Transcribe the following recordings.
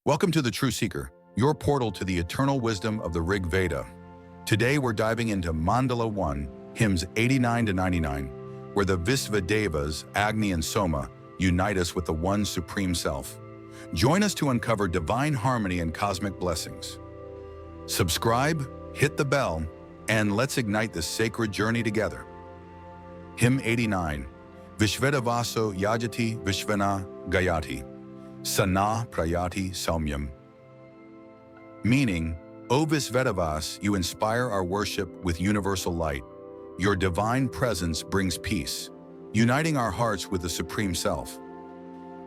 Welcome to The True Seeker, your portal to the eternal wisdom of the Rig Veda. Today we're diving into Mandala 1, hymns 89 to 99, where the Visvedevas, Agni and Soma, unite us with the One Supreme Self. Join us to uncover divine harmony and cosmic blessings. Subscribe, hit the bell, and let's ignite this sacred journey together. Hymn 89. Visvedevaso yajati vishvana gayati. Sana prayati saumyam. Meaning, O Visvedevas, you inspire our worship with universal light. Your divine presence brings peace, uniting our hearts with the Supreme Self.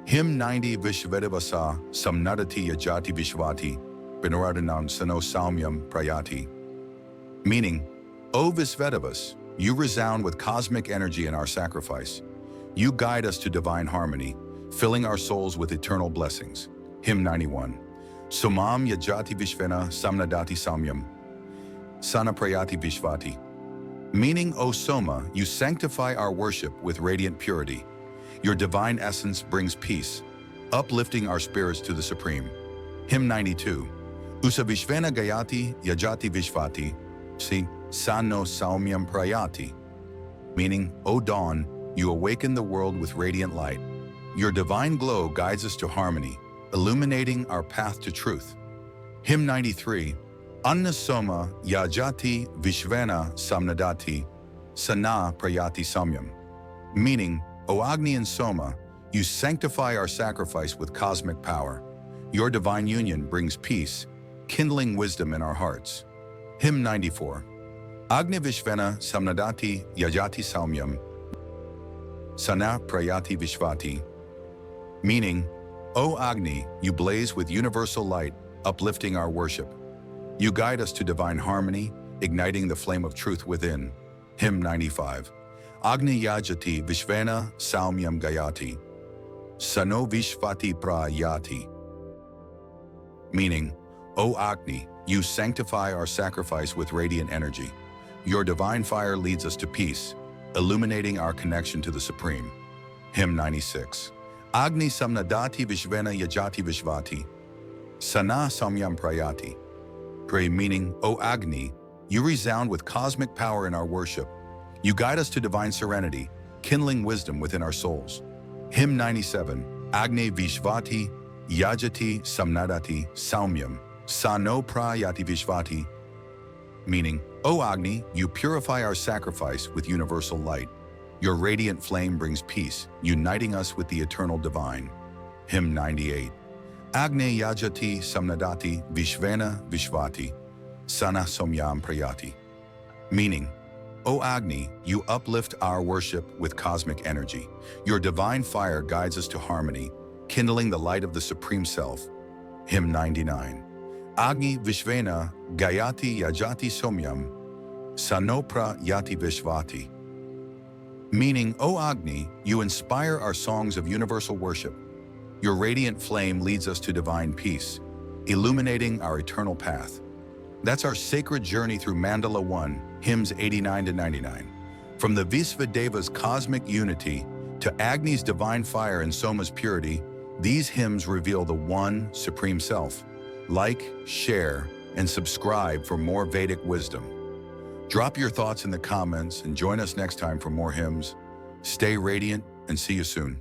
Hymn 90. Visvedevasa samnadati yajati vishvati binaradanam sano saumyam prayati. Meaning, O Visvedevas, you resound with cosmic energy in our sacrifice. You guide us to divine harmony, filling our souls with eternal blessings. Hymn 91. Somam yajati vishvena samnadati saumyam. Sana prayati vishvati. Meaning, O Soma, you sanctify our worship with radiant purity. Your divine essence brings peace, uplifting our spirits to the Supreme. Hymn 92. Usa vishvena gayati yajati vishvati. Si sano saumyam prayati. Meaning, O Dawn, you awaken the world with radiant light. Your divine glow guides us to harmony, illuminating our path to truth. Hymn 93. Agni-Soma yajati vishvena samnadati sana prayati saumyam. Meaning, O Agni and Soma, you sanctify our sacrifice with cosmic power. Your divine union brings peace, kindling wisdom in our hearts. Hymn 94. Agni vishvena samnadati yajati saumyam. Sana prayati vishvati. Meaning, O Agni, you blaze with universal light, uplifting our worship. You guide us to divine harmony, igniting the flame of truth within. Hymn 95. Agni yajati vishvena saumyam gayati. Sano vishvati prayati. Meaning, O Agni, you sanctify our sacrifice with radiant energy. Your divine fire leads us to peace, illuminating our connection to the Supreme. Hymn 96. Agni samnadati vishvena yajati vishvati. Sana saumyam prayati. Pray meaning, O Agni, you resound with cosmic power in our worship. You guide us to divine serenity, kindling wisdom within our souls. Hymn 97. Agni vishvati yajati samnadati saumyam. Sano prayati vishvati. Meaning, O Agni, you purify our sacrifice with universal light. Your radiant flame brings peace, uniting us with the eternal divine. Hymn 98. Agni yajati samnadati vishvena vishvati. Sana saumyam prayati. Meaning, O Agni, you uplift our worship with cosmic energy. Your divine fire guides us to harmony, kindling the light of the Supreme Self. Hymn 99. Agni vishvena gayati yajati saumyam. Sanopra yati vishvati. Meaning, O Agni, you inspire our songs of universal worship. Your radiant flame leads us to divine peace, illuminating our eternal path. That's our sacred journey through Mandala 1, hymns 89 to 99. From the Visvedevas' cosmic unity to Agni's divine fire and Soma's purity, these hymns reveal the One Supreme Self. Like, share, and subscribe for more Vedic wisdom. Drop your thoughts in the comments and join us next time for more hymns. Stay radiant and see you soon.